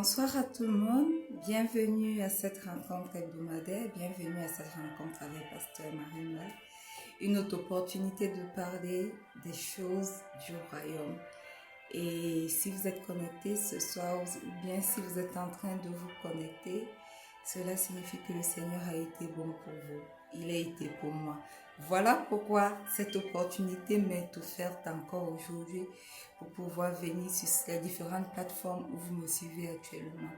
Bonsoir à tout le monde, bienvenue à cette rencontre hebdomadaire, bienvenue à cette rencontre avec Pasteur Marie-Noël. Une autre opportunité de parler des choses du royaume. Et si vous êtes connecté ce soir, ou bien si vous êtes en train de vous connecter, cela signifie que le Seigneur a été bon pour vous. Il a été pour moi. Voilà pourquoi cette opportunité m'est offerte encore aujourd'hui pour pouvoir venir sur les différentes plateformes où vous me suivez actuellement.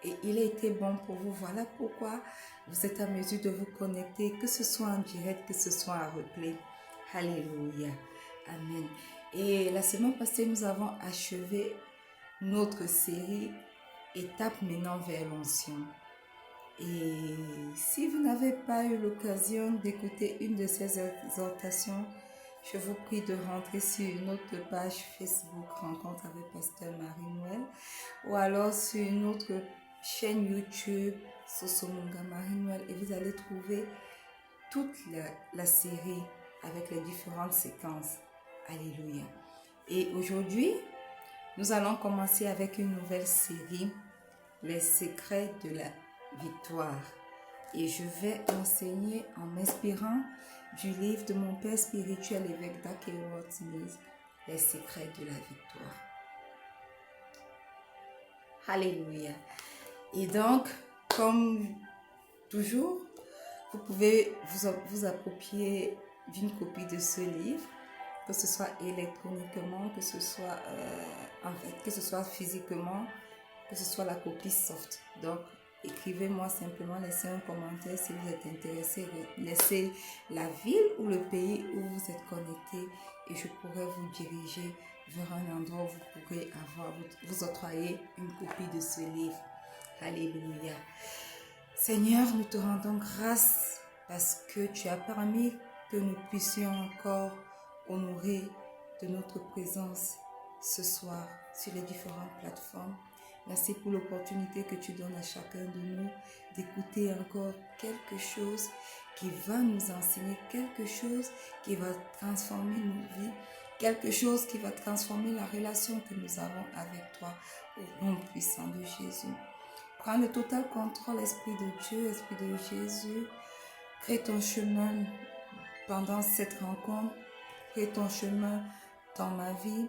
Et il a été bon pour vous. Voilà pourquoi vous êtes à mesure de vous connecter, que ce soit en direct, que ce soit en replay. Alléluia. Amen. Et la semaine passée, nous avons achevé notre série Étape menant vers l'onction. Et si vous n'avez pas eu l'occasion d'écouter une de ces exhortations, je vous prie de rentrer sur notre page Facebook Rencontre avec Pasteur Marie-Noël ou alors sur notre chaîne YouTube Sosomunga Marie-Noël et vous allez trouver toute la série avec les différentes séquences. Alléluia. Et aujourd'hui, nous allons commencer avec une nouvelle série, Les secrets de la victoire. Et je vais enseigner en m'inspirant du livre de mon père spirituel, évêque d'Akeworth Smith, Les secrets de la victoire. Alléluia. Et donc, comme toujours, vous pouvez vous approprier d'une copie de ce livre, que ce soit électroniquement, que ce soit que ce soit physiquement, que ce soit la copie soft. Donc, écrivez-moi simplement, laissez un commentaire si vous êtes intéressé, laissez la ville ou le pays où vous êtes connecté et je pourrai vous diriger vers un endroit où vous pourrez vous octroyer une copie de ce livre. Alléluia. Seigneur, nous te rendons grâce parce que tu as permis que nous puissions encore honorer de notre présence ce soir sur les différentes plateformes. Merci pour l'opportunité que tu donnes à chacun de nous d'écouter encore quelque chose qui va nous enseigner, quelque chose qui va transformer nos vies, quelque chose qui va transformer la relation que nous avons avec toi au nom puissant de Jésus. Prends le total contrôle, Esprit de Dieu, Esprit de Jésus. Crée ton chemin pendant cette rencontre. Crée ton chemin dans ma vie.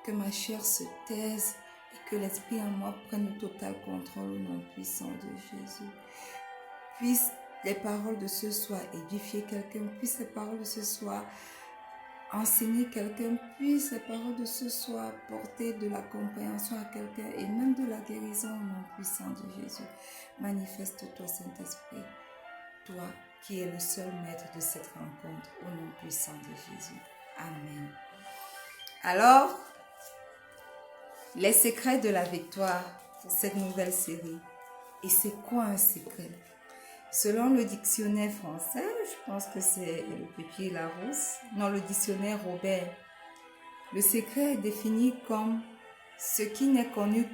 Que ma chair se taise et que l'Esprit en moi prenne le total contrôle au nom puissant de Jésus. Puisse les paroles de ce soir édifier quelqu'un. Puisse les paroles de ce soir enseigner quelqu'un. Puisse les paroles de ce soir porter de la compréhension à quelqu'un et même de la guérison au nom puissant de Jésus. Manifeste-toi, Saint-Esprit, toi qui es le seul maître de cette rencontre au nom puissant de Jésus. Amen. Alors, les secrets de la victoire pour cette nouvelle série. Et c'est quoi un secret? Selon le dictionnaire français, je pense que c'est le Pépier Larousse, non, le dictionnaire Robert, le secret est défini comme ce qui n'est connu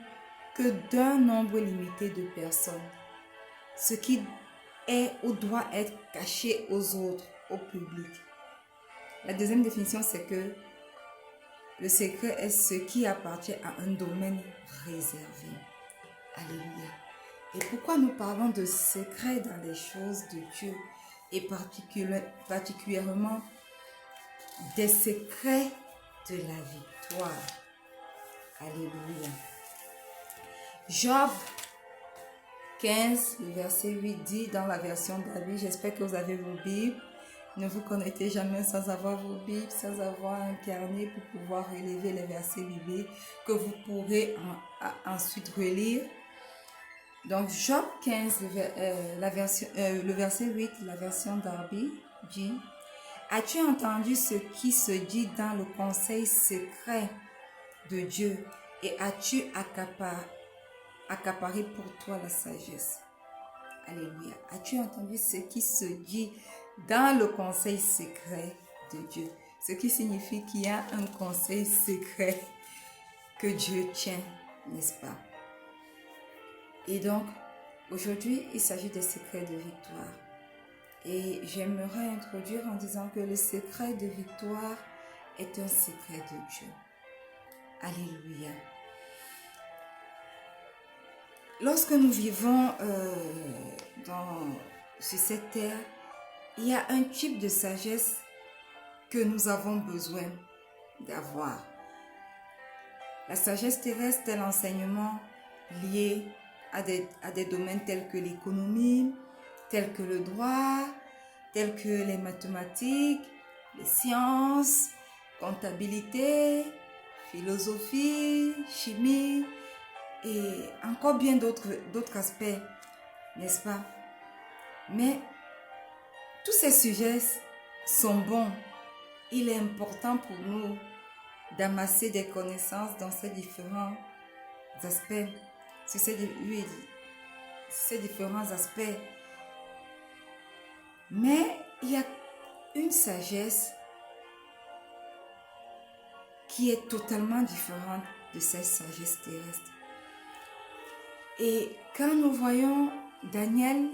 que d'un nombre limité de personnes, ce qui est ou doit être caché aux autres, au public. La deuxième définition, c'est que le secret est ce qui appartient à un domaine réservé. Alléluia. Et pourquoi nous parlons de secret dans les choses de Dieu et particulièrement des secrets de la victoire? Alléluia. Job 15, le verset 8 dit dans la version David, j'espère que vous avez vos Bibles. Ne vous connectez jamais sans avoir vos Bibles, sans avoir un carnet pour pouvoir relever les versets bibliques que vous pourrez ensuite relire. Donc, Job 15, le verset 8, la version Darby, dit « As-tu entendu ce qui se dit dans le conseil secret de Dieu et as-tu accaparé pour toi la sagesse ?» Alléluia. As-tu entendu ce qui se dit dans le conseil secret de Dieu? Ce qui signifie qu'il y a un conseil secret que Dieu tient, n'est-ce pas? Et donc, aujourd'hui, il s'agit des secrets de victoire. Et j'aimerais introduire en disant que le secret de victoire est un secret de Dieu. Alléluia. lorsque nous vivons sur cette terre, il y a un type de sagesse que nous avons besoin d'avoir. La sagesse terrestre est l'enseignement lié à des domaines tels que l'économie, tels que le droit, tels que les mathématiques, les sciences, comptabilité, philosophie, chimie et encore bien d'autres aspects, n'est-ce pas? Mais tous ces sujets sont bons. Il est important pour nous d'amasser des connaissances dans ces différents aspects, sur ces différents aspects. Mais il y a une sagesse qui est totalement différente de cette sagesse terrestre. Et quand nous voyons Daniel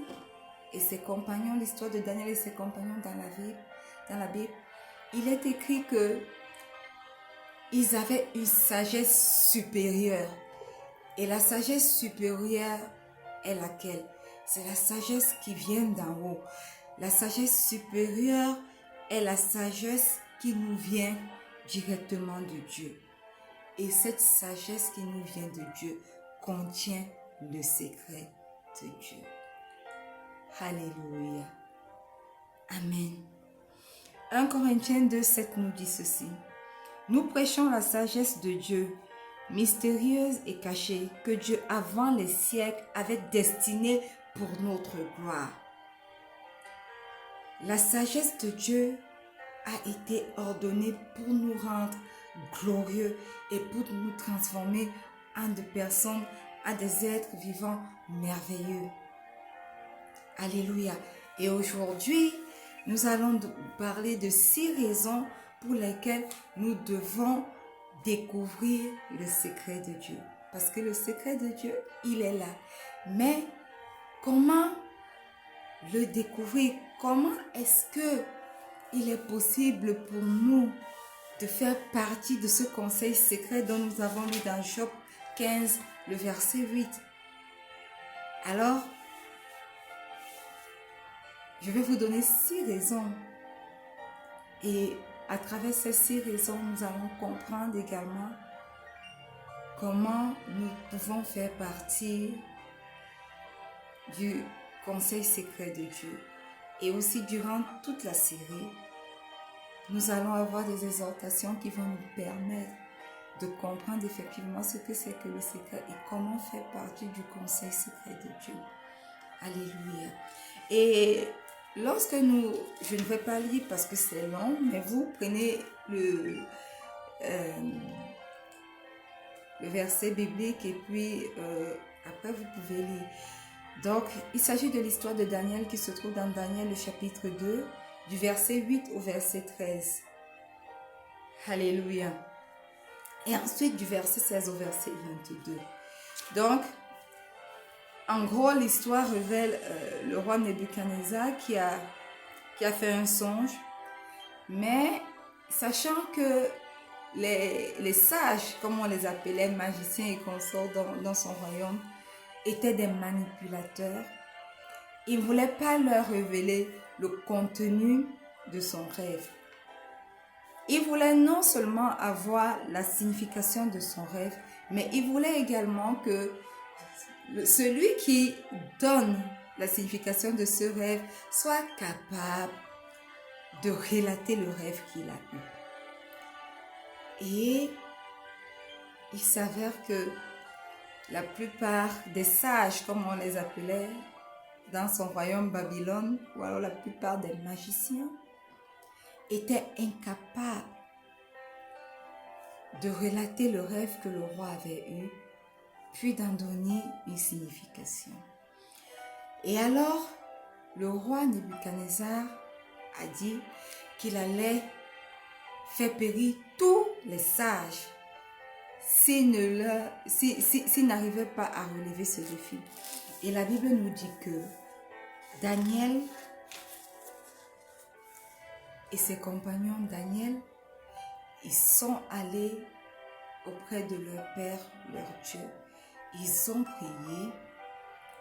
et ses compagnons, l'histoire de Daniel et ses compagnons dans la Bible, il est écrit que ils avaient une sagesse supérieure. Et la sagesse supérieure est laquelle? C'est la sagesse qui vient d'en haut. La sagesse supérieure est la sagesse qui nous vient directement de Dieu. Et cette sagesse qui nous vient de Dieu contient le secret de Dieu. Alléluia. Amen. 1 Corinthiens 2,7 nous dit ceci. Nous prêchons la sagesse de Dieu, mystérieuse et cachée, que Dieu avant les siècles avait destinée pour notre gloire. La sagesse de Dieu a été ordonnée pour nous rendre glorieux et pour nous transformer en des personnes, en des êtres vivants merveilleux. Alléluia. Et aujourd'hui, nous allons parler de 6 raisons pour lesquelles nous devons découvrir le secret de Dieu. Parce que le secret de Dieu, il est là. Mais comment le découvrir? Comment est-ce que il est possible pour nous de faire partie de ce conseil secret dont nous avons lu dans Job 15, le verset 8? Alors, je vais vous donner 6 raisons. Et à travers ces 6 raisons, nous allons comprendre également comment nous pouvons faire partie du conseil secret de Dieu. Et aussi, durant toute la série, nous allons avoir des exhortations qui vont nous permettre de comprendre effectivement ce que c'est que le secret et comment faire partie du conseil secret de Dieu. Alléluia. Et lorsque je ne vais pas lire parce que c'est long, mais vous prenez le verset biblique et puis après vous pouvez lire. Donc, il s'agit de l'histoire de Daniel qui se trouve dans Daniel le chapitre 2, du verset 8 au verset 13. Alléluia. Et ensuite du verset 16 au verset 22. Donc, en gros, l'histoire révèle le roi Nebuchadnezzar qui a fait un songe, mais sachant que les sages, comme on les appelait, magiciens et consorts dans son royaume, étaient des manipulateurs, il ne voulait pas leur révéler le contenu de son rêve. Il voulait non seulement avoir la signification de son rêve, mais il voulait également que celui qui donne la signification de ce rêve soit capable de relater le rêve qu'il a eu. Et il s'avère que la plupart des sages, comme on les appelait, dans son royaume Babylone, ou alors la plupart des magiciens, étaient incapables de relater le rêve que le roi avait eu, puis d'en donner une signification. Et alors, le roi Nebuchadnezzar a dit qu'il allait faire périr tous les sages s'ils n'arrivaient pas à relever ce défi. Et la Bible nous dit que Daniel et ses compagnons Daniel, ils sont allés auprès de leur Père, leur Dieu. Ils ont prié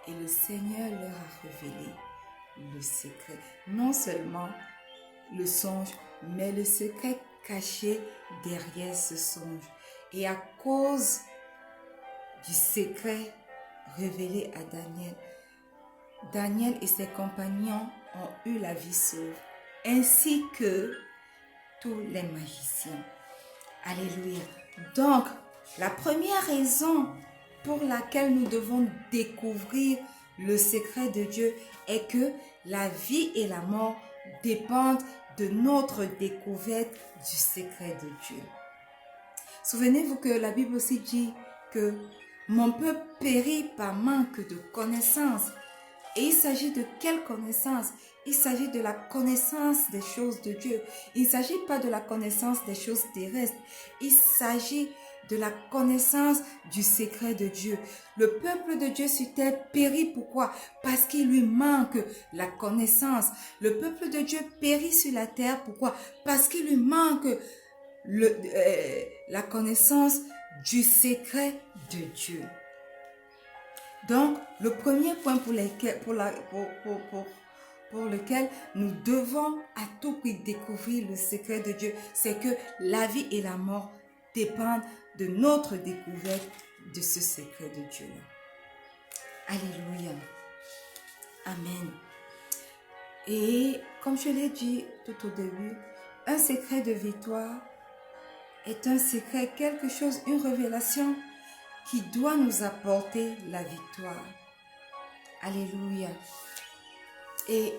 Et le Seigneur leur a révélé le secret. Non seulement le songe, mais le secret caché derrière ce songe. Et à cause du secret révélé à Daniel, Daniel et ses compagnons ont eu la vie sauve, ainsi que tous les magiciens. Alléluia. Donc, la première raison pour laquelle nous devons découvrir le secret de Dieu est que la vie et la mort dépendent de notre découverte du secret de Dieu. Souvenez-vous que la Bible aussi dit que mon peuple périt par manque de connaissance. Et il s'agit de quelle connaissance? Il s'agit de la connaissance des choses de Dieu. Il ne s'agit pas de la connaissance des choses terrestres. Il s'agit de la connaissance du secret de Dieu. Le peuple de Dieu sur terre périt. Pourquoi? Parce qu'il lui manque la connaissance. Le peuple de Dieu périt sur la terre. Pourquoi? Parce qu'il lui manque la connaissance du secret de Dieu. Donc, le premier point pour lequel nous devons à tout prix découvrir le secret de Dieu, c'est que la vie et la mort dépendent de notre découverte de ce secret de Dieu-là. Alléluia. Amen. Et comme je l'ai dit tout au début, un secret de victoire est un secret, quelque chose, une révélation qui doit nous apporter la victoire. Alléluia. Et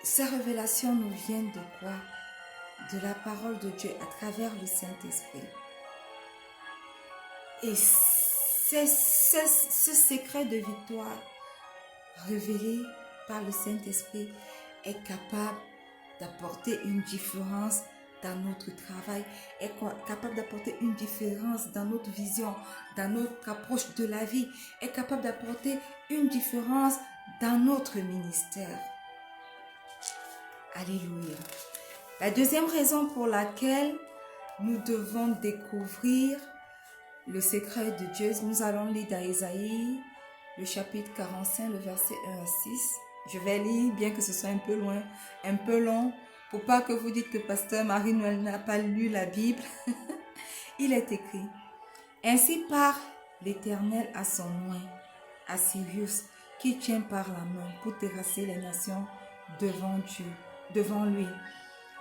ces révélations nous viennent de quoi? De la parole de Dieu à travers le Saint-Esprit. Et c'est ce secret de victoire révélé par le Saint-Esprit est capable d'apporter une différence dans notre travail, est capable d'apporter une différence dans notre vision, dans notre approche de la vie, est capable d'apporter une différence dans notre ministère. Alléluia. La deuxième raison pour laquelle nous devons découvrir le secret de Dieu, nous allons lire dans Ésaïe, le chapitre 45, le verset 1 à 6. Je vais lire, bien que ce soit un peu loin, un peu long, pour pas que vous dites que Pasteur Marie-Noël n'a pas lu la Bible. Il est écrit: Ainsi parle l'Éternel à son oint, à Cyrus, qui tient par la main pour terrasser les nations devant lui,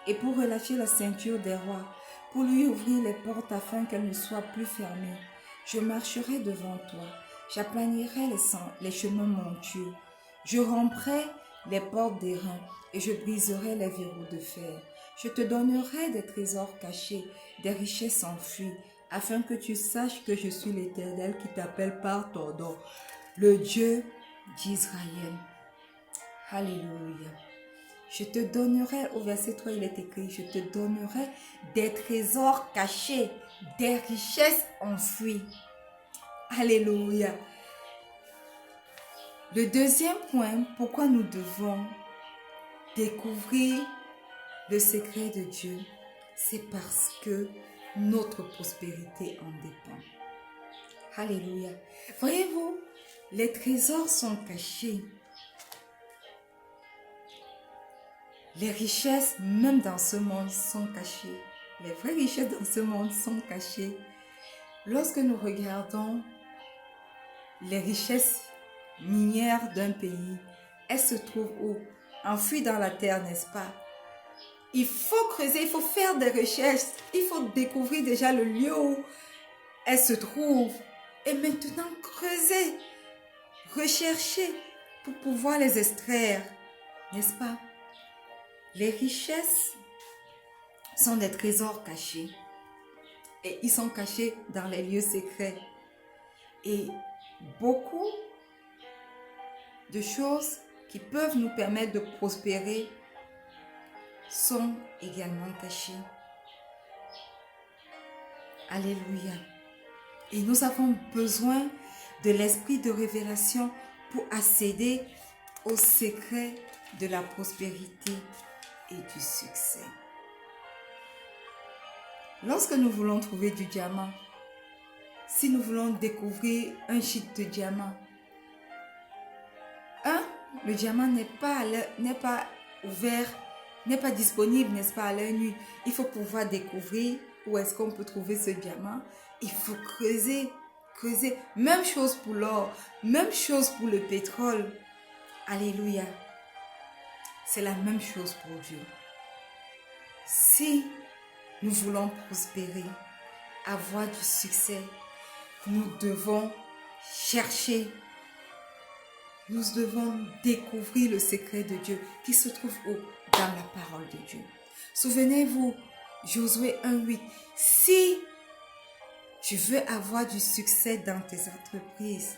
et pour relâcher la ceinture des rois, pour lui ouvrir les portes afin qu'elles ne soient plus fermées. Je marcherai devant toi, j'aplanirai les chemins montueux, je romprai les portes d'airain et je briserai les verrous de fer. Je te donnerai des trésors cachés, des richesses enfuies, afin que tu saches que je suis l'Éternel qui t'appelle par ton nom, le Dieu d'Israël. Alléluia. Je te donnerai, au verset 3 il est écrit, je te donnerai des trésors cachés, des richesses enfouies. Alléluia. Le deuxième point, pourquoi nous devons découvrir le secret de Dieu, c'est parce que notre prospérité en dépend. Alléluia. Voyez-vous, les trésors sont cachés. Les richesses, même dans ce monde, sont cachées. Les vraies richesses dans ce monde sont cachées. Lorsque nous regardons les richesses minières d'un pays, elles se trouvent où? Enfouies dans la terre, n'est-ce pas? Il faut creuser, il faut faire des recherches, il faut découvrir déjà le lieu où elles se trouvent. Et maintenant, creuser, rechercher pour pouvoir les extraire, n'est-ce pas? Les richesses sont des trésors cachés et ils sont cachés dans les lieux secrets. Et beaucoup de choses qui peuvent nous permettre de prospérer sont également cachées. Alléluia. Et nous avons besoin de l'esprit de révélation pour accéder au secret de la prospérité et du succès. Lorsque nous voulons trouver du diamant, si nous voulons découvrir un shit de diamant, le diamant n'est pas ouvert, n'est pas disponible, n'est-ce pas, à l'œil nu. Il faut pouvoir découvrir où est-ce qu'on peut trouver ce diamant. Il faut creuser, creuser. Même chose pour l'or, même chose pour le pétrole. Alléluia. C'est la même chose pour Dieu. Si nous voulons prospérer, avoir du succès, nous devons chercher, nous devons découvrir le secret de Dieu qui se trouve où? Dans la parole de Dieu. Souvenez-vous, Josué 1:8, si tu veux avoir du succès dans tes entreprises,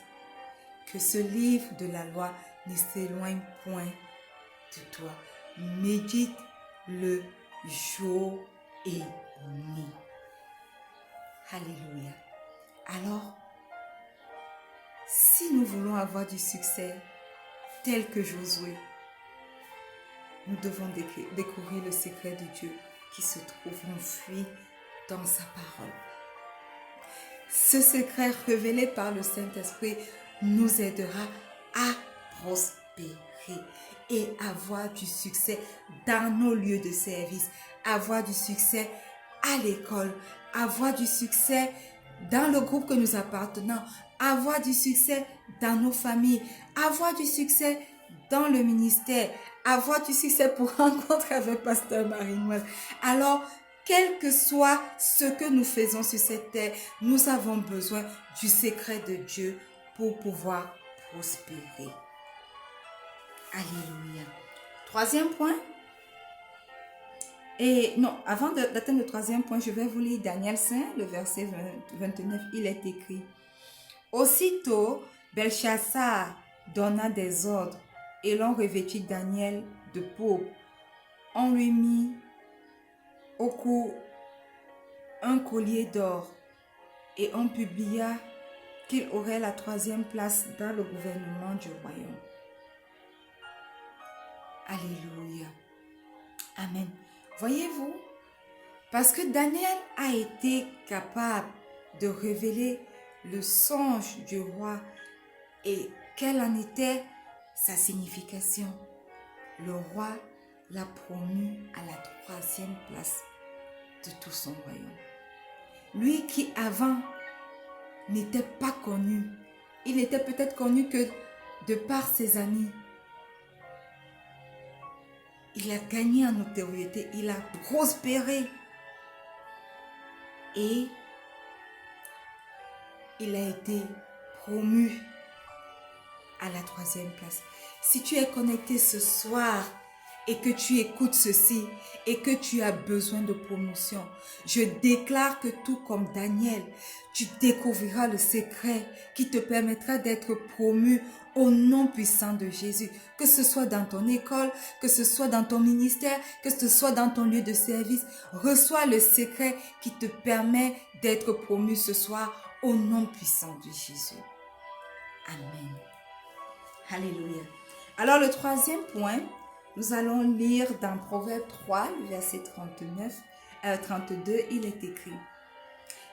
que ce livre de la loi ne s'éloigne point de toi. Médite-le jour et nuit. Alléluia. Alors, si nous voulons avoir du succès tel que Josué, nous devons découvrir le secret de Dieu qui se trouve enfoui dans sa parole. Ce secret révélé par le Saint-Esprit nous aidera à prospérer et avoir du succès dans nos lieux de service, avoir du succès à l'école, avoir du succès dans le groupe que nous appartenons, avoir du succès dans nos familles, avoir du succès dans le ministère, avoir du succès pour rencontrer avec Pasteur Marie-Noël. Alors, quel que soit ce que nous faisons sur cette terre, nous avons besoin du secret de Dieu pour pouvoir prospérer. Alléluia. Troisième point. Et non, avant d'atteindre le troisième point, je vais vous lire Daniel 5, le verset 29. Il est écrit: Aussitôt, Belchassar donna des ordres et l'on revêtit Daniel de pourpre. On lui mit au cou un collier d'or et on publia qu'il aurait la 3e place dans le gouvernement du royaume. Alléluia. Amen. Voyez-vous, parce que Daniel a été capable de révéler le songe du roi et quelle en était sa signification, le roi l'a promu à la 3e place de tout son royaume. Lui qui avant n'était pas connu, il n'était peut-être connu que de par ses amis. Il a gagné en notoriété, il a prospéré et il a été promu à la 3e place. Si tu es connecté ce soir et que tu écoutes ceci et que tu as besoin de promotion, je déclare que tout comme Daniel, tu découvriras le secret qui te permettra d'être promu au nom puissant de Jésus. Que ce soit dans ton école, que ce soit dans ton ministère, que ce soit dans ton lieu de service, reçois le secret qui te permet d'être promu ce soir au nom puissant de Jésus. Amen. Alléluia. Alors le 3e point, nous allons lire dans Proverbe 3, le verset 32, il est écrit: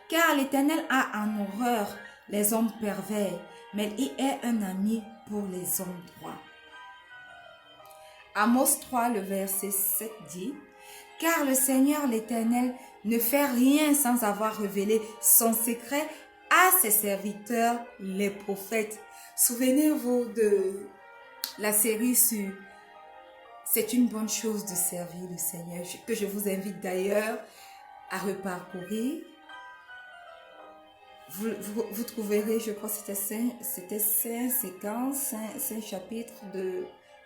Car l'Éternel a en horreur les hommes pervers, mais il est un ami pour les hommes droits. Amos 3, le verset 7 dit: Car le Seigneur l'Éternel ne fait rien sans avoir révélé son secret à ses serviteurs, les prophètes. Souvenez-vous de la série sur C'est une bonne chose de servir le Seigneur, que je vous invite d'ailleurs à reparcourir. Vous trouverez, je crois que c'était 5 séquences, 5 chapitres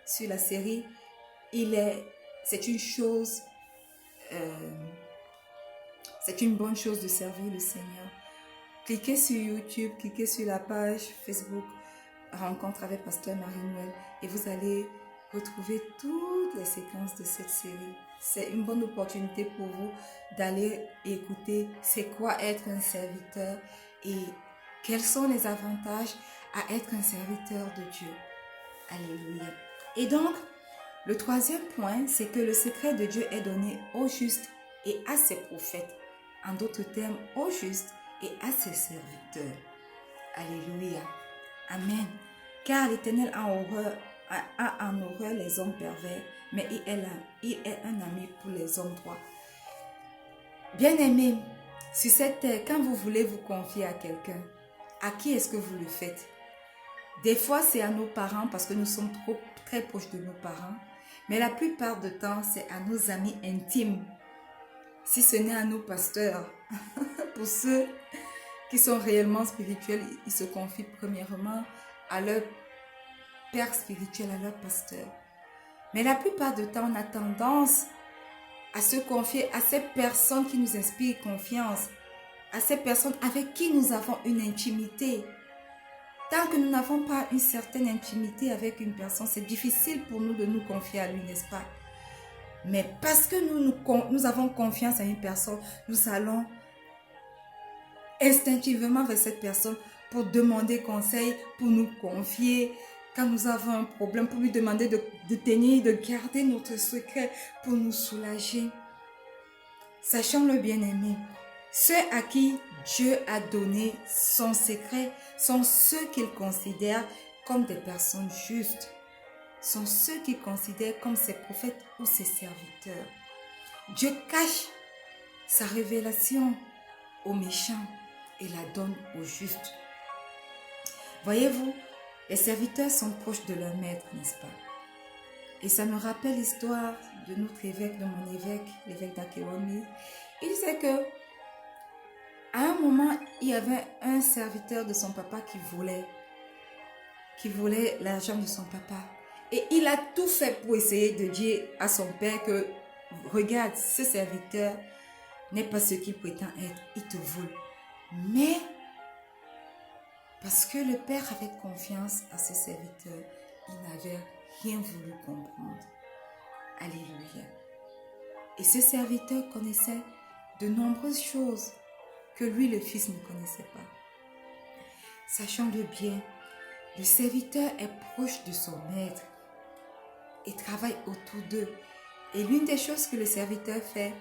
sur la série. C'est une bonne chose de servir le Seigneur. Cliquez sur YouTube, cliquez sur la page Facebook Rencontre avec Pasteur Marie-Noël et vous allez retrouver toutes les séquences de cette série. C'est une bonne opportunité pour vous d'aller écouter c'est quoi être un serviteur et quels sont les avantages à être un serviteur de Dieu. Alléluia. Et donc, le 3e point, c'est que le secret de Dieu est donné aux justes et à ses prophètes. En d'autres termes, aux justes et à ses serviteurs. Alléluia. Amen. Car l'Éternel a a en horreur les hommes pervers, mais il est un ami pour les hommes droits. Bien-aimés, sur cette terre, quand vous voulez vous confier à quelqu'un, à qui est-ce que vous le faites? Des fois, c'est à nos parents parce que nous sommes très proches de nos parents. Mais la plupart du temps, c'est à nos amis intimes. Si ce n'est à nos pasteurs. Pour ceux qui sont réellement spirituels, ils se confient premièrement à leur père spirituel, à leur pasteur. Mais la plupart du temps, on a tendance à se confier à ces personnes qui nous inspirent confiance, à ces personnes avec qui nous avons une intimité. Tant que nous n'avons pas une certaine intimité avec une personne, c'est difficile pour nous de nous confier à lui, n'est-ce pas? Mais parce que nous avons confiance à une personne, nous allons instinctivement vers cette personne pour demander conseil, pour nous confier. Quand nous avons un problème, pour lui demander de tenir, de garder notre secret pour nous soulager. Sachons-le, bien-aimé, ceux à qui Dieu a donné son secret sont ceux qu'il considère comme des personnes justes, sont ceux qu'il considère comme ses prophètes ou ses serviteurs. Dieu cache sa révélation aux méchants et la donne aux justes. Voyez-vous, les serviteurs sont proches de leur maître, n'est-ce pas? Et ça me rappelle l'histoire de notre évêque, de mon évêque, l'évêque d'Akewami. Il disait que à un moment, il y avait un serviteur de son papa qui volait l'argent de son papa. Et il a tout fait pour essayer de dire à son père que, regarde, ce serviteur n'est pas ce qu'il prétend être, il te vole. Mais, parce que le père avait confiance à ce serviteur, il n'avait rien voulu comprendre. Alléluia. Et ce serviteur connaissait de nombreuses choses que lui, le fils, ne connaissait pas. Sachons-le bien, le serviteur est proche de son maître et travaille autour d'eux. Et l'une des choses que le serviteur fait,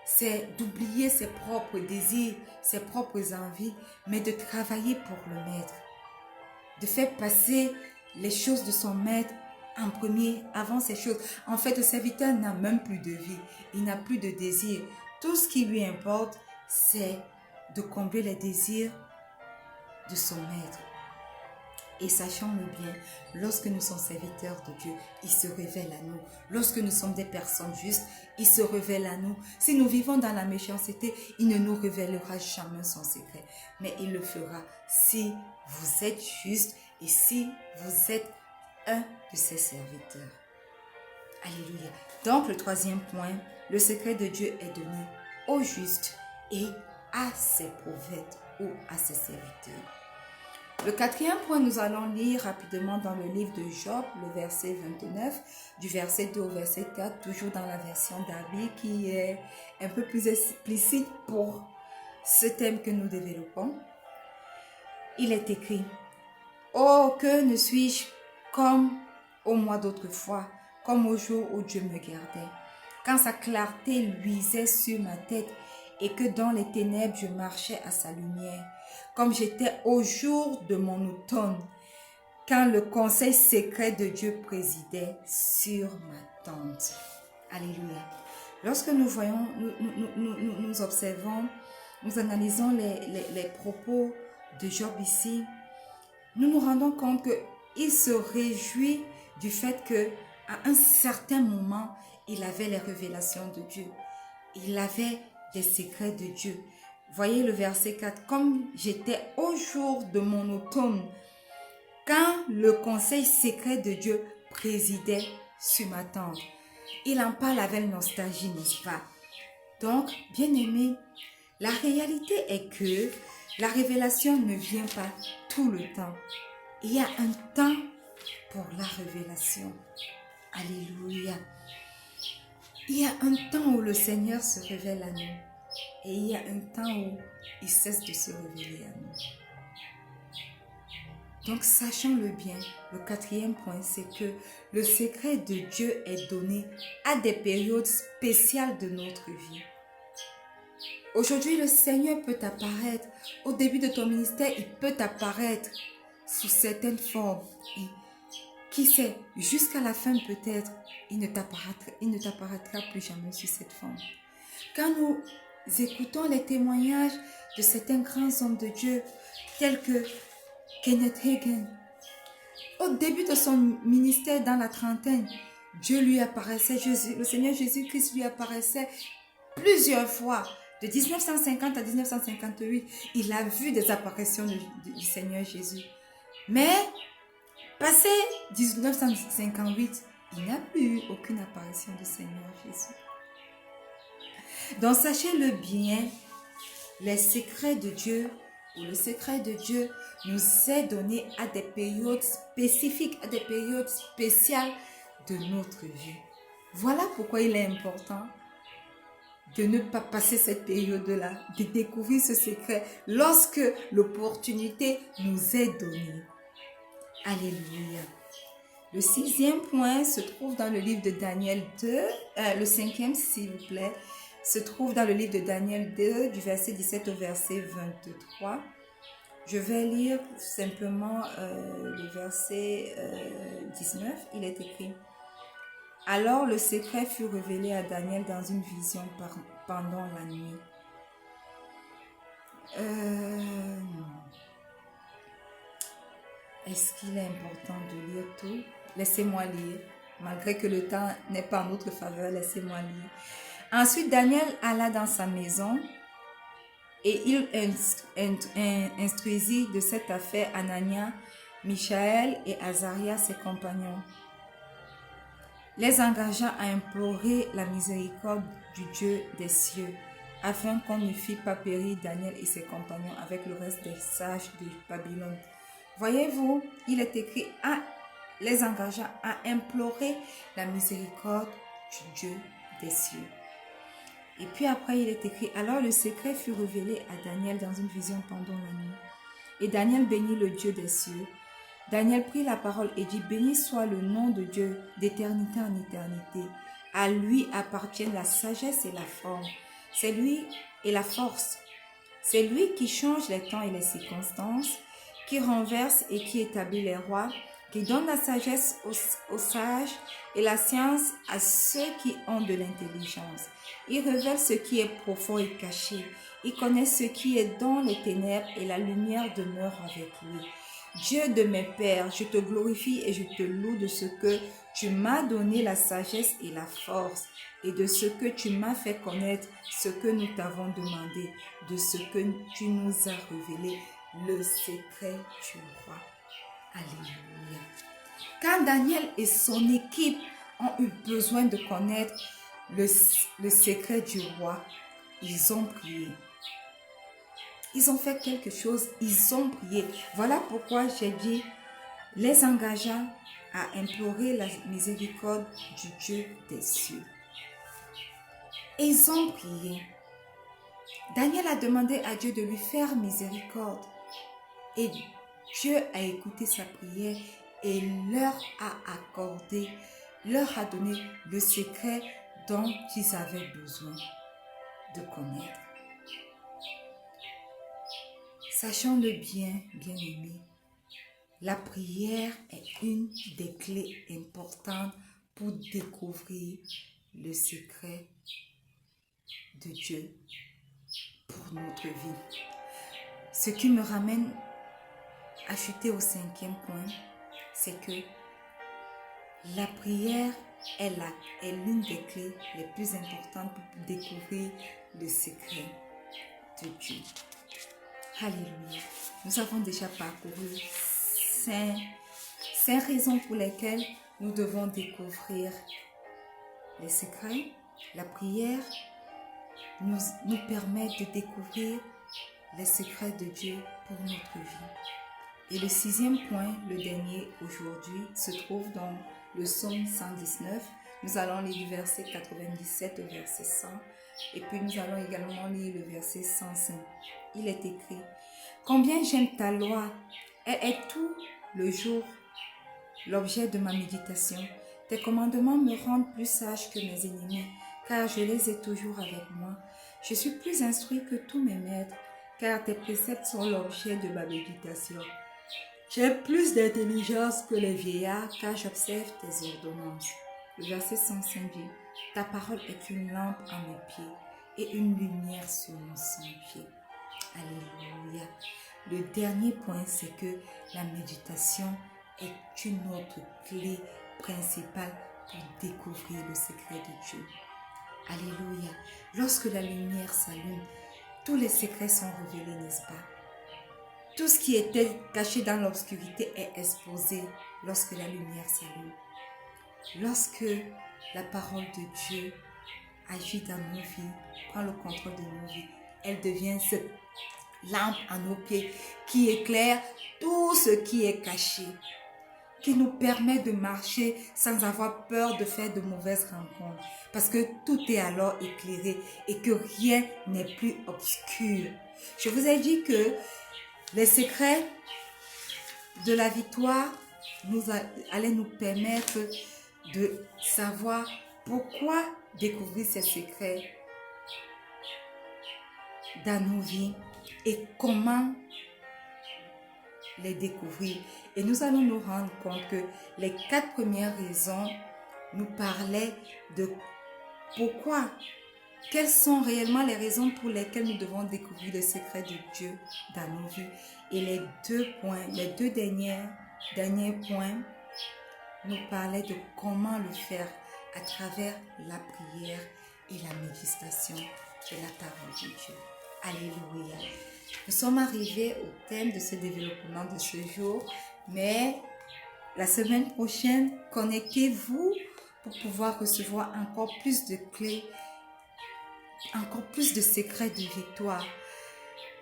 c'est d'oublier ses propres désirs, ses propres envies, mais de travailler pour le maître. De faire passer les choses de son maître en premier, avant ces choses. En fait, le serviteur n'a même plus de vie. Il n'a plus de désir. Tout ce qui lui importe, c'est de combler les désirs de son maître. Et sachons-le bien, lorsque nous sommes serviteurs de Dieu, il se révèle à nous. Lorsque nous sommes des personnes justes, il se révèle à nous. Si nous vivons dans la méchanceté, il ne nous révélera jamais son secret. Mais il le fera si vous êtes juste et si vous êtes un de ses serviteurs. Alléluia. Donc le troisième point, le secret de Dieu est donné aux justes et à ses prophètes ou à ses serviteurs. Le quatrième point, nous allons lire rapidement dans le livre de Job, le verset 29, du verset 2 au verset 4, toujours dans la version Darby, qui est un peu plus explicite pour ce thème que nous développons. Il est écrit: « Oh, que ne suis-je comme au mois d'autrefois, comme au jour où Dieu me gardait, quand sa clarté luisait sur ma tête et que dans les ténèbres je marchais à sa lumière, comme j'étais au jour de mon automne, quand le conseil secret de Dieu présidait sur ma tente. » Alléluia. Lorsque nous voyons, nous observons, nous analysons les propos de Job ici, nous nous rendons compte qu'il se réjouit du fait qu'à un certain moment, il avait les révélations de Dieu. Il avait des secrets de Dieu. Voyez le verset 4. « Comme j'étais au jour de mon automne, quand le conseil secret de Dieu présidait sur ma tente. » Il en parle avec nostalgie, n'est-ce pas? Donc, bien aimé, la réalité est que la révélation ne vient pas tout le temps. Il y a un temps pour la révélation. Alléluia. Il y a un temps où le Seigneur se révèle à nous. Et il y a un temps où il cesse de se révéler à nous. Donc, sachons-le bien, le quatrième point, c'est que le secret de Dieu est donné à des périodes spéciales de notre vie. Aujourd'hui, le Seigneur peut apparaître. Au début de ton ministère, il peut apparaître sous certaines formes Qui sait, jusqu'à la fin peut-être, il ne t'apparaîtra plus jamais sur cette forme. Quand nous écoutons les témoignages de certains grands hommes de Dieu, tels que Kenneth Hagin, au début de son ministère dans la trentaine, Dieu lui apparaissait, le Seigneur Jésus-Christ lui apparaissait plusieurs fois. De 1950 à 1958, il a vu des apparitions du Seigneur Jésus. Mais, passé 1958, il n'a plus eu aucune apparition du Seigneur Jésus. Donc, sachez-le bien, les secrets de Dieu, ou le secret de Dieu, nous est donné à des périodes spécifiques, à des périodes spéciales de notre vie. Voilà pourquoi il est important de ne pas passer cette période-là, de découvrir ce secret lorsque l'opportunité nous est donnée. Alléluia. Le 6e point se trouve dans le livre de Daniel 2, le 5e s'il vous plaît, se trouve dans le livre de Daniel 2 du verset 17 au verset 23. Je vais lire simplement le verset 19, il est écrit: Alors le secret fut révélé à Daniel dans une vision pendant la nuit. Est-ce qu'il est important de lire tout? Laissez-moi lire. Malgré que le temps n'est pas en notre faveur, laissez-moi lire. Ensuite, Daniel alla dans sa maison et il instruisit de cette affaire Anania, Michaël et Azaria, ses compagnons. Les engagea à implorer la miséricorde du Dieu des cieux, afin qu'on ne fît pas périr Daniel et ses compagnons avec le reste des sages de Babylone. Voyez-vous, il est écrit les engagea à implorer la miséricorde du Dieu des cieux. Et puis après, il est écrit: Alors le secret fut révélé à Daniel dans une vision pendant la nuit. Et Daniel bénit le Dieu des cieux. Daniel prit la parole et dit: Béni soit le nom de Dieu d'éternité en éternité. À lui appartiennent la sagesse et la forme. C'est lui et la force. C'est lui qui change les temps et les circonstances, qui renverse et qui établit les rois, qui donne la sagesse aux sages et la science à ceux qui ont de l'intelligence. Il révèle ce qui est profond et caché. Il connaît ce qui est dans les ténèbres et la lumière demeure avec lui. Dieu de mes pères, je te glorifie et je te loue de ce que tu m'as donné la sagesse et la force, et de ce que tu m'as fait connaître ce que nous t'avons demandé, de ce que tu nous as révélé, le secret du roi. Alléluia. Quand Daniel et son équipe ont eu besoin de connaître le secret du roi, ils ont prié. Ils ont fait quelque chose, ils ont prié. Voilà pourquoi j'ai dit, les engagea à implorer la miséricorde du Dieu des cieux. Et ils ont prié. Daniel a demandé à Dieu de lui faire miséricorde. Et Dieu a écouté sa prière et leur a accordé, leur a donné le secret dont ils avaient besoin de connaître. Sachons-le bien, bien-aimés, la prière est une des clés importantes pour découvrir le secret de Dieu pour notre vie. Ce qui me ramène à chuter au 5e point, c'est que la prière est l'une des clés les plus importantes pour découvrir le secret de Dieu. Alléluia. Nous avons déjà parcouru 5 raisons pour lesquelles nous devons découvrir les secrets. La prière nous permet de découvrir les secrets de Dieu pour notre vie. Et le 6e point, le dernier aujourd'hui, se trouve dans le psaume 119. Nous allons lire le verset 97 au verset 100. Et puis nous allons également lire le verset 105. Il est écrit: Combien j'aime ta loi, elle est tout le jour l'objet de ma méditation. Tes commandements me rendent plus sage que mes ennemis, car je les ai toujours avec moi. Je suis plus instruit que tous mes maîtres, car tes préceptes sont l'objet de ma méditation. J'ai plus d'intelligence que les vieillards, car j'observe tes ordonnances. Le verset 105 dit, ta parole est une lampe à mes pieds et une lumière sur mon sentier. Alléluia. Le dernier point, c'est que la méditation est une autre clé principale pour découvrir le secret de Dieu. Alléluia. Lorsque la lumière s'allume, tous les secrets sont révélés, n'est-ce pas? Tout ce qui était caché dans l'obscurité est exposé lorsque la lumière s'allume. Lorsque la parole de Dieu agit dans nos vies, prend le contrôle de nos vies, elle devient cette lampe à nos pieds qui éclaire tout ce qui est caché, qui nous permet de marcher sans avoir peur de faire de mauvaises rencontres, parce que tout est alors éclairé et que rien n'est plus obscur. Je vous ai dit que les secrets de la victoire allaient nous permettre de savoir pourquoi découvrir ces secrets dans nos vies et comment les découvrir. Et nous allons nous rendre compte que les 4 premières raisons nous parlaient de pourquoi, quelles sont réellement les raisons pour lesquelles nous devons découvrir le secret de Dieu dans nos vies. Et les deux derniers points nous parlaient de comment le faire à travers la prière et la méditation de la parole de Dieu. Alléluia. Nous sommes arrivés au thème de ce développement de ce jour, mais la semaine prochaine, connectez-vous pour pouvoir recevoir encore plus de clés, encore plus de secrets de victoire.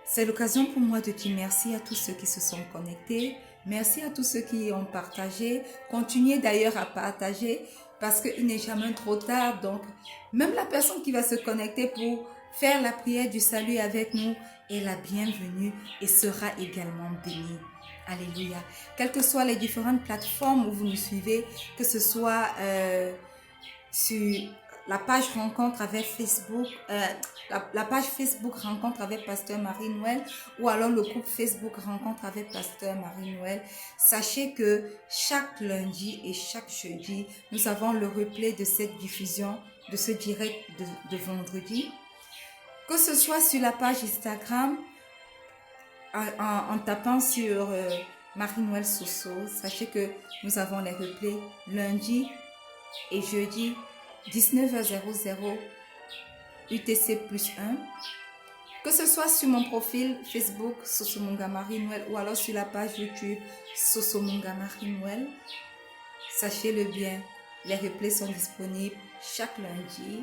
C'est l'occasion pour moi de dire merci à tous ceux qui se sont connectés. Merci à tous ceux qui ont partagé. Continuez d'ailleurs à partager parce qu'il n'est jamais trop tard. Donc, même la personne qui va se connecter pour faire la prière du salut avec nous est la bienvenue et sera également bénie. Alléluia. Quelles que soient les différentes plateformes où vous nous suivez, que ce soit sur la page rencontre avec Facebook, la page Facebook rencontre avec Pasteur Marie-Noël ou alors le groupe Facebook rencontre avec Pasteur Marie-Noël. Sachez que chaque lundi et chaque jeudi, nous avons le replay de cette diffusion, de ce direct de vendredi. Que ce soit sur la page Instagram, en tapant sur Marie-Noël Soso, sachez que nous avons les replays lundi et jeudi 19h00 UTC plus 1. Que ce soit sur mon profil Facebook Sosomunga Marie-Noël ou alors sur la page YouTube Sosomunga Marie-Noël, sachez-le bien, les replays sont disponibles chaque lundi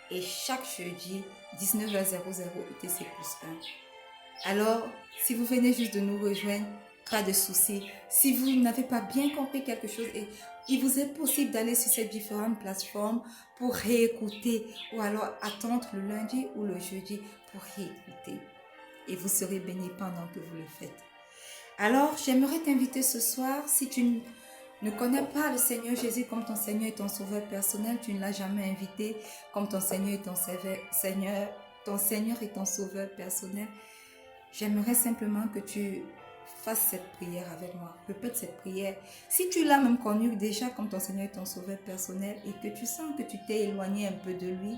et chaque jeudi 19h00 UTC plus 1. Alors, si vous venez juste de nous rejoindre, pas de souci. Si vous n'avez pas bien compris quelque chose, et il vous est possible d'aller sur ces différentes plateformes pour réécouter ou alors attendre le lundi ou le jeudi pour réécouter. Et vous serez bénis pendant que vous le faites. Alors, j'aimerais t'inviter ce soir, si tu ne connais pas le Seigneur Jésus comme ton Seigneur et ton Sauveur personnel, tu ne l'as jamais invité comme ton Seigneur et ton Sauveur personnel, j'aimerais simplement que tu fasses cette prière avec moi. Répète cette prière. Si tu l'as même connu déjà comme ton Seigneur et ton Sauveur personnel et que tu sens que tu t'es éloigné un peu de lui,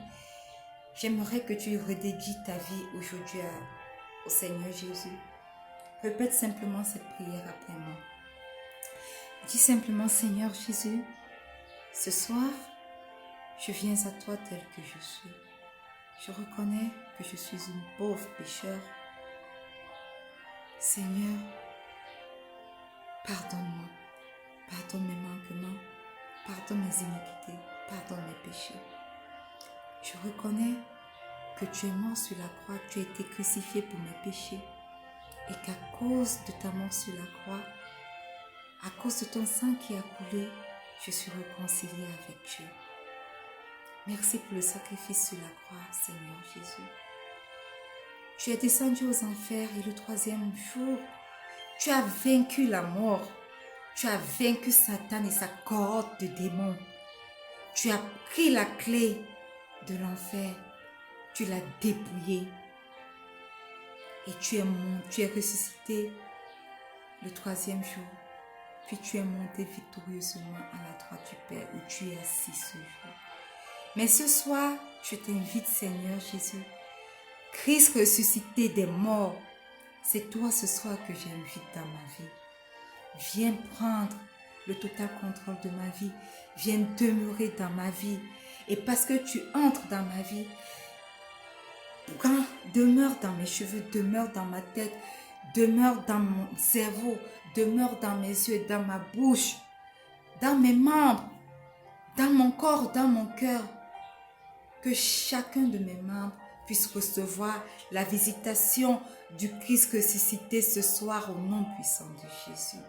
j'aimerais que tu redédies ta vie aujourd'hui au Seigneur Jésus. Répète simplement cette prière après moi. Dis simplement, Seigneur Jésus, ce soir, je viens à toi tel que je suis. Je reconnais que je suis une pauvre pécheur. Seigneur, pardonne-moi, pardonne mes manquements, pardonne mes iniquités, pardonne mes péchés. Je reconnais que tu es mort sur la croix, tu as été crucifié pour mes péchés et qu'à cause de ta mort sur la croix, à cause de ton sang qui a coulé, je suis réconcilié avec Dieu. Merci pour le sacrifice sur la croix, Seigneur Jésus. Tu es descendu aux enfers et le 3e jour, tu as vaincu la mort. Tu as vaincu Satan et sa cohorte de démons. Tu as pris la clé de l'enfer. Tu l'as dépouillé. Et tu es ressuscité le troisième jour, puis tu es monté victorieusement à la droite du Père où tu es assis ce jour. Mais ce soir, je t'invite, Seigneur Jésus, Christ ressuscité des morts, c'est toi ce soir que j'invite dans ma vie. Viens prendre le total contrôle de ma vie. Viens demeurer dans ma vie. Et parce que tu entres dans ma vie, demeure dans mes cheveux, demeure dans ma tête, demeure dans mon cerveau, demeure dans mes yeux, dans ma bouche, dans mes membres, dans mon corps, dans mon cœur. Que chacun de mes membres puisse recevoir la visitation du Christ ressuscité ce soir au nom puissant de Jésus.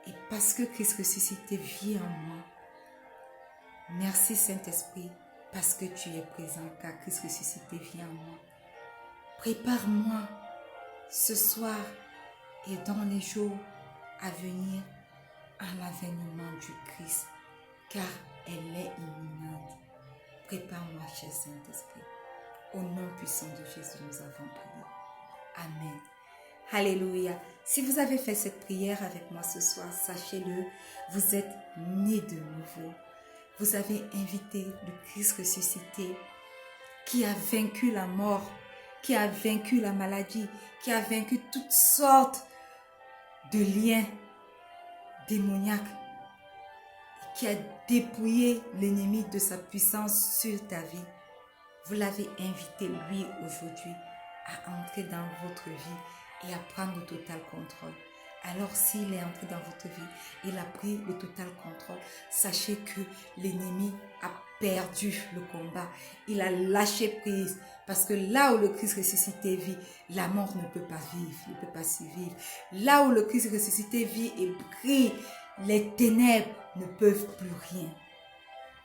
Et parce que Christ ressuscité vit en moi, merci Saint-Esprit, parce que tu es présent, car Christ ressuscité vit en moi. Prépare-moi ce soir et dans les jours à venir à l'avènement du Christ, car elle est imminente. Prépare-moi, cher Saint-Esprit. Au nom puissant de Jésus, nous avons prié. Amen. Alléluia. Si vous avez fait cette prière avec moi ce soir, sachez-le, vous êtes nés de nouveau. Vous avez invité le Christ ressuscité qui a vaincu la mort, qui a vaincu la maladie, qui a vaincu toutes sortes de liens démoniaques, qui a dépouillé l'ennemi de sa puissance sur ta vie. Vous l'avez invité, lui, aujourd'hui, à entrer dans votre vie et à prendre le total contrôle. Alors, s'il est entré dans votre vie, il a pris le total contrôle. Sachez que l'ennemi a perdu le combat. Il a lâché prise. Parce que là où le Christ ressuscité vit, la mort ne peut pas vivre, ne peut pas survivre. Là où le Christ ressuscité vit et brille, les ténèbres ne peuvent plus rien.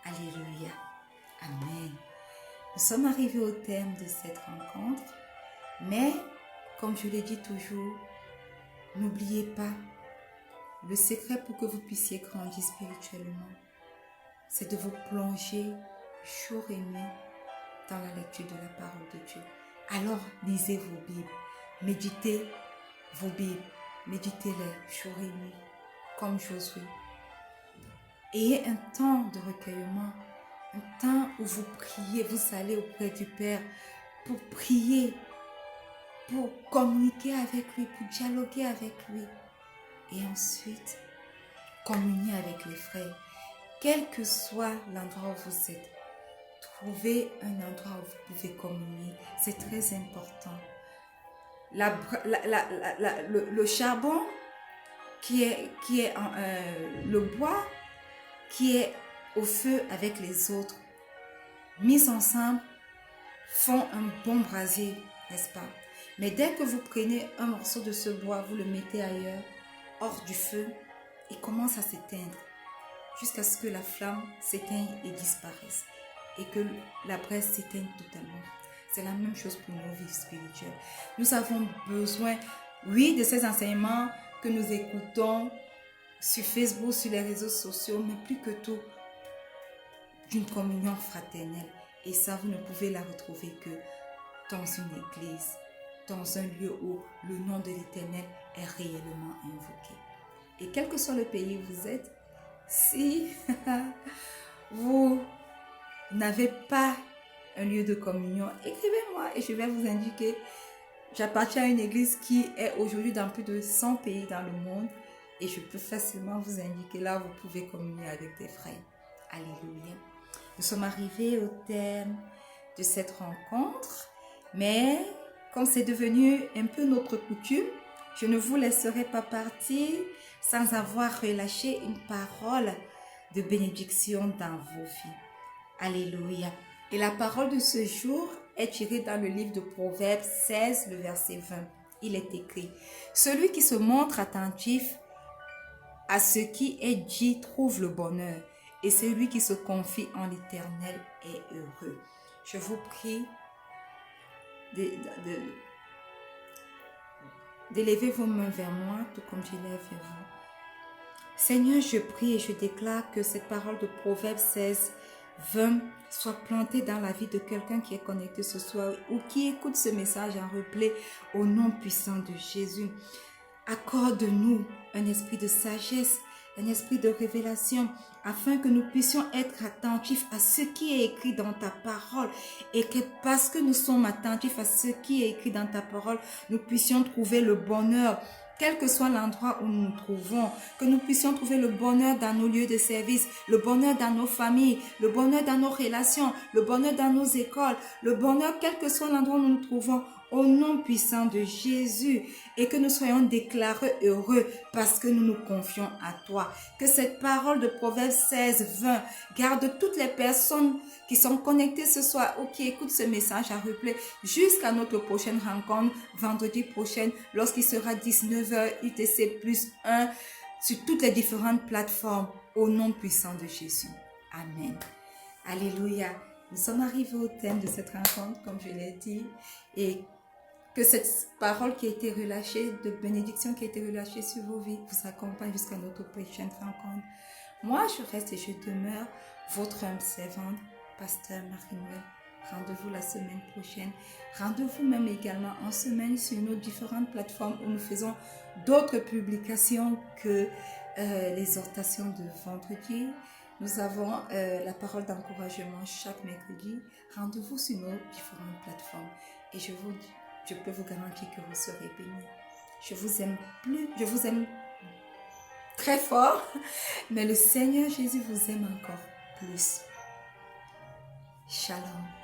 Alléluia. Amen. Nous sommes arrivés au terme de cette rencontre. Mais, comme je l'ai dit toujours, n'oubliez pas, le secret pour que vous puissiez grandir spirituellement, c'est de vous plonger jour et nuit dans la lecture de la parole de Dieu. Alors, lisez vos Bibles, méditez vos Bibles, méditez-les jour et nuit, comme Josué. Ayez un temps de recueillement, un temps où vous priez, vous allez auprès du Père pour prier, pour communiquer avec lui, pour dialoguer avec lui. Et ensuite, communier avec les frères. Quel que soit l'endroit où vous êtes, trouvez un endroit où vous pouvez communier. C'est très important. Le charbon le bois qui est au feu avec les autres, mis ensemble, font un bon brasier, n'est-ce pas? Mais dès que vous prenez un morceau de ce bois, vous le mettez ailleurs, hors du feu, il commence à s'éteindre jusqu'à ce que la flamme s'éteigne et disparaisse et que la braise s'éteigne totalement. C'est la même chose pour nos vies spirituelles. Nous avons besoin, oui, de ces enseignements que nous écoutons sur Facebook, sur les réseaux sociaux, mais plus que tout, d'une communion fraternelle. Et ça, vous ne pouvez la retrouver que dans une église, dans un lieu où le nom de l'Éternel est réellement invoqué. Et quel que soit le pays où vous êtes, si vous n'avez pas un lieu de communion, écrivez-moi et je vais vous indiquer. J'appartiens à une église qui est aujourd'hui dans plus de 100 pays dans le monde et je peux facilement vous indiquer là où vous pouvez communier avec des frères. Alléluia. Nous sommes arrivés au terme de cette rencontre, mais comme c'est devenu un peu notre coutume, je ne vous laisserai pas partir sans avoir relâché une parole de bénédiction dans vos vies. Alléluia. Et la parole de ce jour est tirée dans le livre de Proverbes 16, le verset 20. Il est écrit: « Celui qui se montre attentif à ce qui est dit trouve le bonheur, et celui qui se confie en l'Éternel est heureux. » Je vous prie d'élever vos mains vers moi, tout comme je lève vers vous. Seigneur, je prie et je déclare que cette parole de Proverbes 16, 20 soit plantée dans la vie de quelqu'un qui est connecté ce soir ou qui écoute ce message en replay au nom puissant de Jésus. accorde-nous un esprit de sagesse, un esprit de révélation, afin que nous puissions être attentifs à ce qui est écrit dans ta parole et que parce que nous sommes attentifs à ce qui est écrit dans ta parole, nous puissions trouver le bonheur, quel que soit l'endroit où nous nous trouvons, que nous puissions trouver le bonheur dans nos lieux de service, le bonheur dans nos familles, le bonheur dans nos relations, le bonheur dans nos écoles, le bonheur quel que soit l'endroit où nous nous trouvons, au nom puissant de Jésus, et que nous soyons déclarés heureux parce que nous nous confions à toi. Que cette parole de Proverbe 16, 20 garde toutes les personnes qui sont connectées ce soir ou qui écoutent ce message à replay jusqu'à notre prochaine rencontre vendredi prochain lorsqu'il sera 19h UTC plus 1 sur toutes les différentes plateformes au nom puissant de Jésus. Amen. Alléluia. Nous sommes arrivés au thème de cette rencontre, comme je l'ai dit, et que cette parole qui a été relâchée, de bénédiction qui a été relâchée sur vos vies, vous accompagne jusqu'à notre prochaine rencontre. Moi, je reste et je demeure votre humble servante, Pasteur Marie-Noël. Rendez-vous la semaine prochaine. Rendez-vous même également en semaine sur nos différentes plateformes où nous faisons d'autres publications que les exhortations de vendredi. Nous avons la parole d'encouragement chaque mercredi. Rendez-vous sur nos différentes plateformes. Et je peux vous garantir que vous serez bénis. Je vous aime très fort, mais le Seigneur Jésus vous aime encore plus. Shalom.